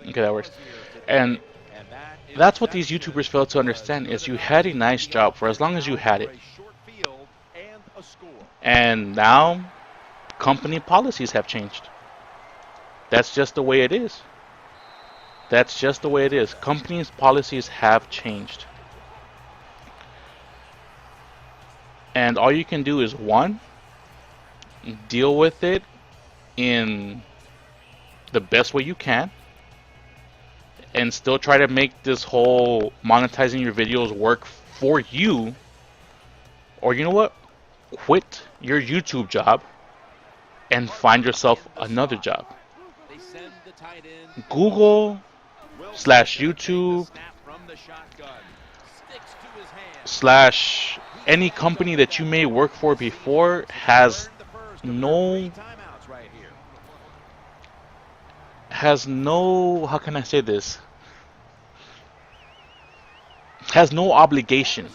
Okay, that works. And that's what these YouTubers fail to understand is you had a nice job for as long as you had it. And now company policies have changed. That's just the way it is. That's just the way it is. Companies' policies have changed. And all you can do is one, deal with it in the best way you can and still try to make this whole monetizing your videos work for you. Or you know what? Quit your YouTube job and find yourself another job. Google slash YouTube slash any company that you may work for before no has no how can I say this? Has no obligation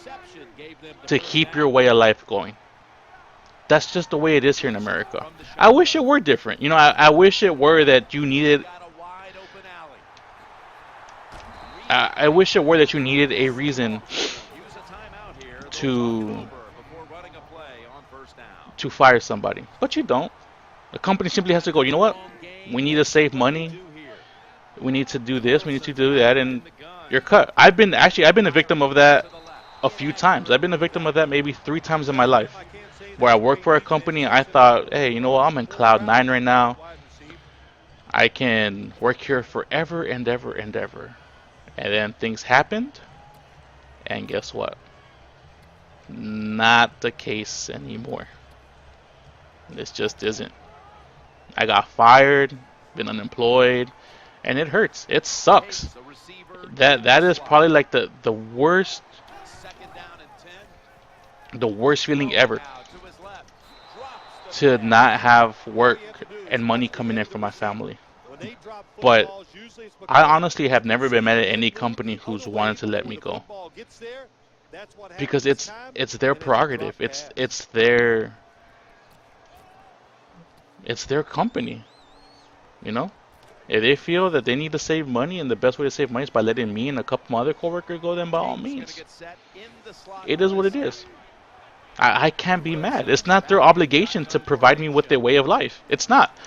to keep your way of life going. That's just the way it is here in America. I wish it were different. You know, I wish it were that you needed. I wish it were that you needed a reason to fire somebody, but you don't. The company simply has to go. You know what? We need to save money. We need to do this. We need to do that, and you're cut. I've been a victim of that a few times. I've been a victim of that maybe 3 times in my life, where I worked for a company. I thought, hey, you know what? I'm in cloud nine right now. I can work here forever and ever and ever. And then things happened, and guess what? Not the case anymore. This just isn't. I got fired, been unemployed, and it hurts. It sucks. That is probably like the worst feeling ever, to not have work and money coming in from my family. But I honestly have never been mad at any company who's wanted to let me go, because it's their prerogative. It's their company, you know? If they feel that they need to save money and the best way to save money is by letting me and a couple other coworkers go, then by all means. It is what it is. I can't be mad. It's not their obligation to provide me with their way of life. It's not.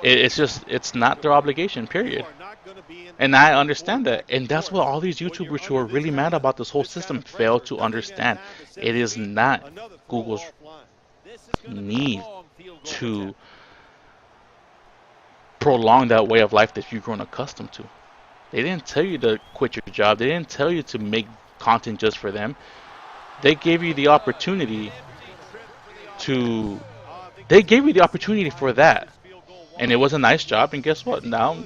It's not their obligation, period. And I understand that. And that's what all these YouTubers who are really mad about this whole system fail to understand. It is not Google's need to prolong that way of life that you've grown accustomed to. They didn't tell you to quit your job. They didn't tell you to make content just for them. They gave you the opportunity to. They gave you the opportunity for that, and it was a nice job. And guess what? Now,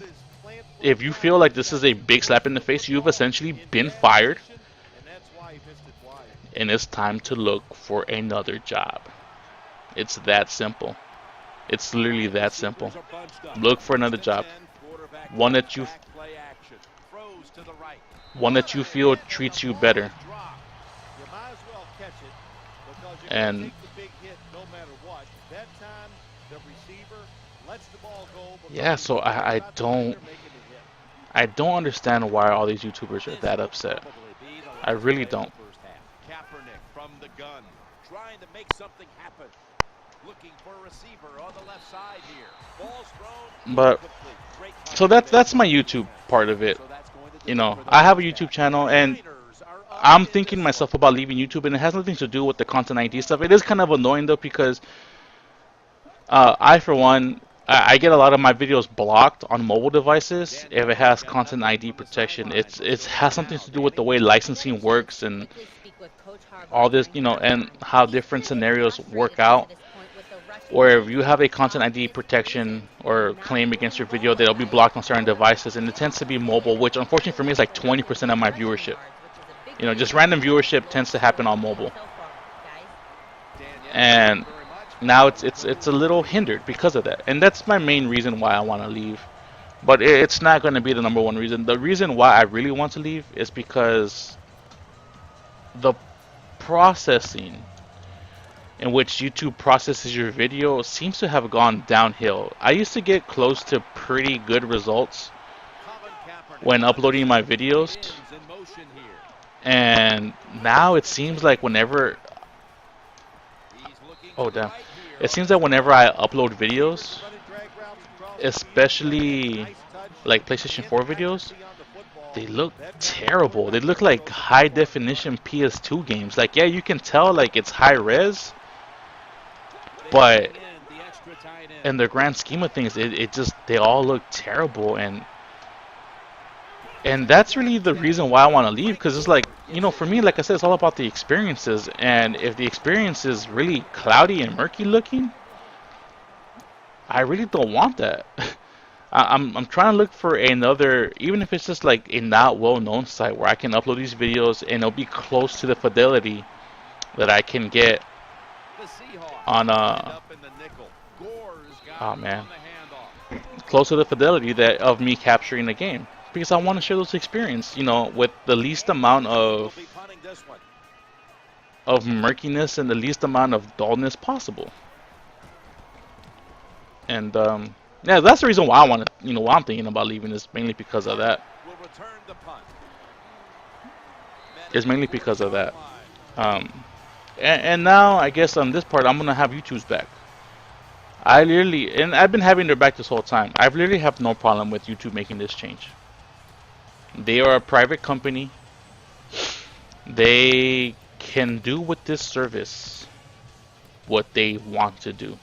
if you feel like this is a big slap in the face, you've essentially been fired, and it's time to look for another job. It's that simple. It's literally that simple. Look for another job. One that you feel treats you better. And yeah, so I don't understand why all these YouTubers are that upset. I really don't. But so that's my YouTube part of it. You know, I have a YouTube channel, and I'm thinking myself about leaving YouTube, and it has nothing to do with the content ID stuff. It is kind of annoying though, because I, for one, I get a lot of my videos blocked on mobile devices if it has content ID protection. It has something to do with the way licensing works and all this, you know, and how different scenarios work out. Where if you have a content ID protection or claim against your video, they'll be blocked on certain devices, and it tends to be mobile, which unfortunately for me is like 20% of my viewership. You know, just random viewership tends to happen on mobile, and now it's a little hindered because of that, and that's my main reason why I want to leave. But it's not going to be the number one reason. The reason why I really want to leave is because the processing in which YouTube processes your video seems to have gone downhill. I used to get close to pretty good results when uploading my videos, and now it seems like whenever, oh damn, it seems that whenever I upload videos, especially like PlayStation 4 videos, they look terrible. They look like high definition PS2 games. Like, yeah, you can tell like it's high res, but in the grand scheme of things, it just, they all look terrible. And that's really the reason why I want to leave, because it's like, you know, for me, like I said, it's all about the experiences. And if the experience is really cloudy and murky looking, I really don't want that. I'm trying to look for another, even if it's just like a not well-known site where I can upload these videos and it'll be close to the fidelity that I can get on oh man, close to the fidelity that of me capturing the game, because I want to share those experience, you know, with the least amount of murkiness and the least amount of dullness possible. And yeah, that's the reason why I want to, you know, why I'm thinking about leaving, is mainly because of that. It's mainly because of that. And now I guess on this part I'm gonna have YouTube's back. I literally, and I've been having their back this whole time. I literally have no problem with YouTube making this change. They are a private company. They can do with this service what they want to do.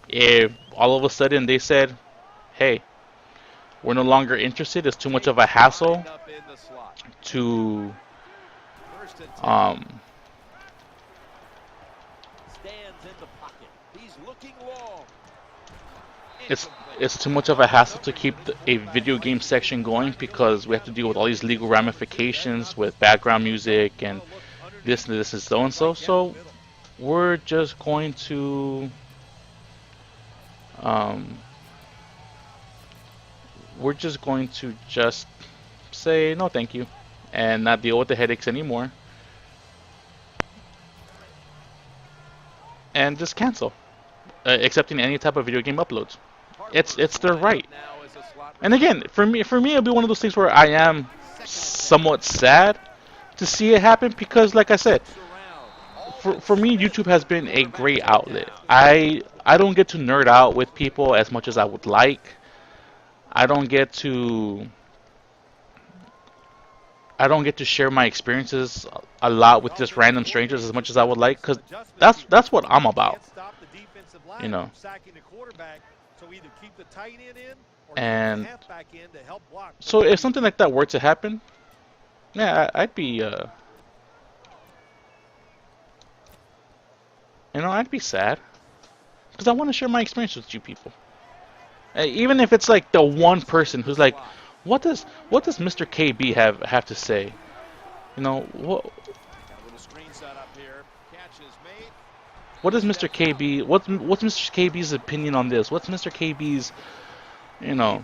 If all of a sudden they said, hey, we're no longer interested, it's too much of a hassle to it's too much of a hassle to keep a video game section going, because we have to deal with all these legal ramifications with background music and this and so and so. So we're just going to just say no thank you and not deal with the headaches anymore, and just cancel accepting any type of video game uploads. It's their right. And again, for me it'll be one of those things where I am somewhat sad to see it happen, because like I said, for me YouTube has been a great outlet. I don't get to nerd out with people as much as I would like. I don't get to share my experiences a lot with just random strangers as much as I would like, because that's what I'm about, you know. And so if something like that were to happen, yeah, I'd be you know, I'd be sad, because I want to share my experience with you people. Even if it's like the one person who's like, what does Mr.KB have to say? You know, what does Mr.KB, what's Mr.KB's opinion on this? What's Mr.KB's, you know,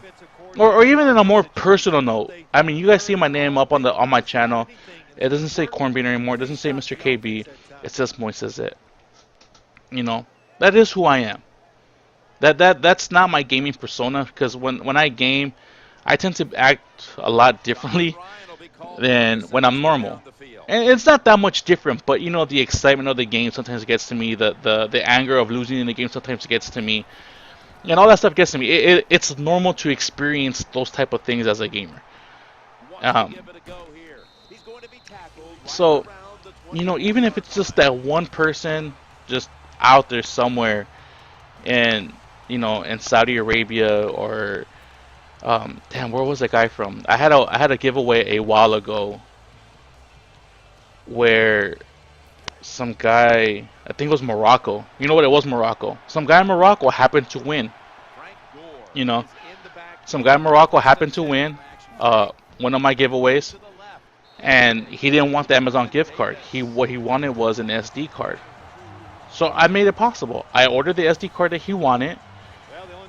or even in a more personal note. I mean, you guys see my name up on my channel. It doesn't say Cornbean anymore. It doesn't say Mr.KB. It says Moises it. You know, that is who I am. That's not my gaming persona, because when I game, I tend to act a lot differently than when I'm normal. And it's not that much different, but you know, the excitement of the game sometimes gets to me. The anger of losing in the game sometimes gets to me, and all that stuff gets to me. It's normal to experience those type of things as a gamer. So, you know, even if it's just that one person just out there somewhere, and you know, in Saudi Arabia, or damn, where was that guy from? I had a giveaway a while ago where some guy, I think it was Morocco. You know what? It was Morocco. Some guy in Morocco happened to win. You know, some guy in Morocco happened to win one of my giveaways, and he didn't want the Amazon gift card. What he wanted was an SD card. So I made it possible. I ordered the SD card that he wanted,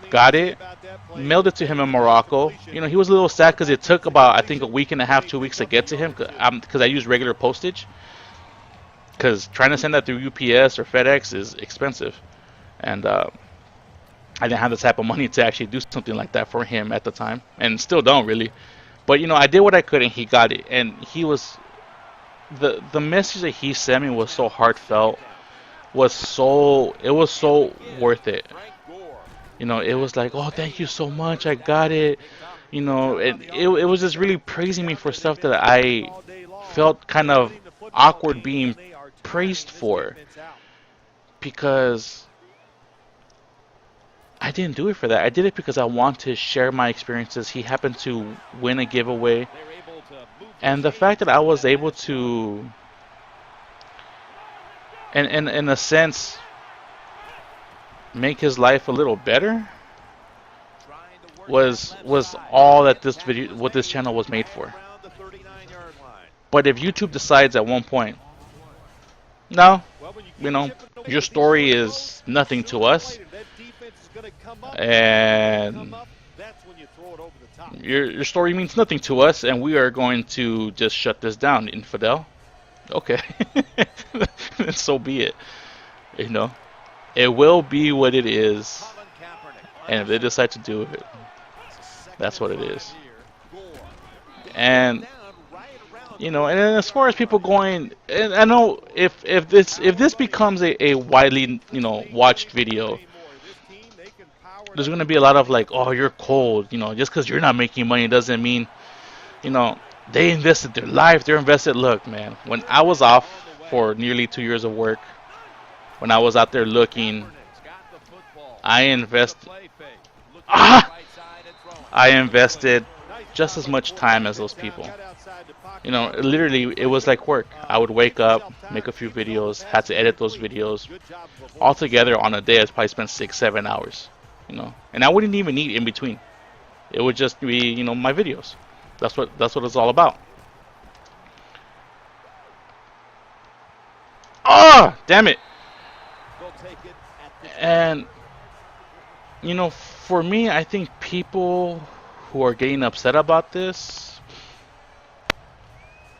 got it, mailed it to him in Morocco. You know, he was a little sad because it took about, I think, a week and a half, 2 weeks to get to him, because I used regular postage. because trying to send that through UPS or FedEx is expensive, and I didn't have the type of money to actually do something like that for him at the time, and still don't really. But I did what I could, and he got it. And he was the message that he sent me was so heartfelt, it was so worth it. It was like, oh, thank you so much, I got it. It was just really praising me for stuff that I felt kind of awkward being praised for, because I didn't do it for that. I did it because I want to share my experiences. He happened to win a giveaway, and the fact that I was able to, in a sense, make his life a little better was all that what this channel was made for. But if YouTube decides at one point, no, your story is nothing to us, and your story means nothing to us, and we are going to just shut this down, infidel. Okay, then so be it. It will be what it is, and if they decide to do it, that's what it is. And and as far as people going, and I know if this becomes a widely watched video, there's gonna be a lot of like, oh, you're cold, just because you're not making money doesn't mean, they invested their life, they're invested. Look, man, when I was off for nearly 2 years of work, when I was out there looking, I invested just as much time as those people. Literally, it was like work. I would wake up, make a few videos, had to edit those videos. Altogether, on a day, I'd probably spend 6-7 hours. And I wouldn't even eat in between. It would just be, my videos. That's what it's all about. Ah, damn it! And for me, I think people who are getting upset about this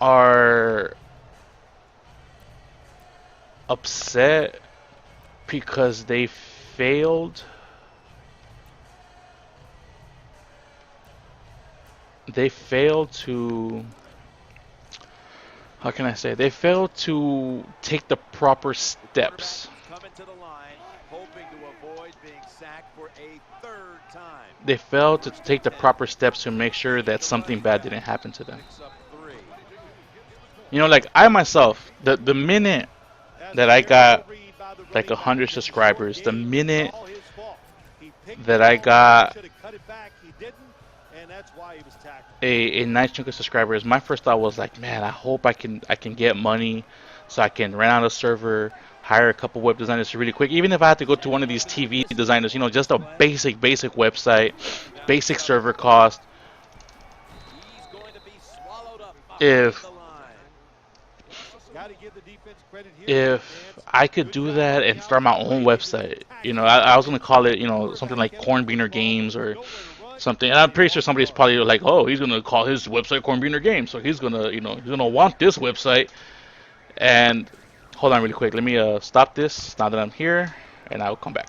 are upset because they failed. They failed to, how can I say? They failed to take the proper steps. They failed to take the proper steps to make sure that something bad didn't happen to them. Like I myself, the minute that I got like 100 subscribers, the minute that I got a nice chunk of subscribers, my first thought was like, man, I hope I can get money so I can rent out a server, hire a couple web designers really quick. Even if I had to go to one of these TV designers, just a basic website, basic server cost. If I could do that and start my own website, I was gonna call it, something like Cornbeaner Games or something. And I'm pretty sure somebody's probably like, oh, he's gonna call his website Cornbeaner Games, so he's gonna, he's gonna want this website. And hold on really quick, let me stop this now that I'm here, and I'll come back.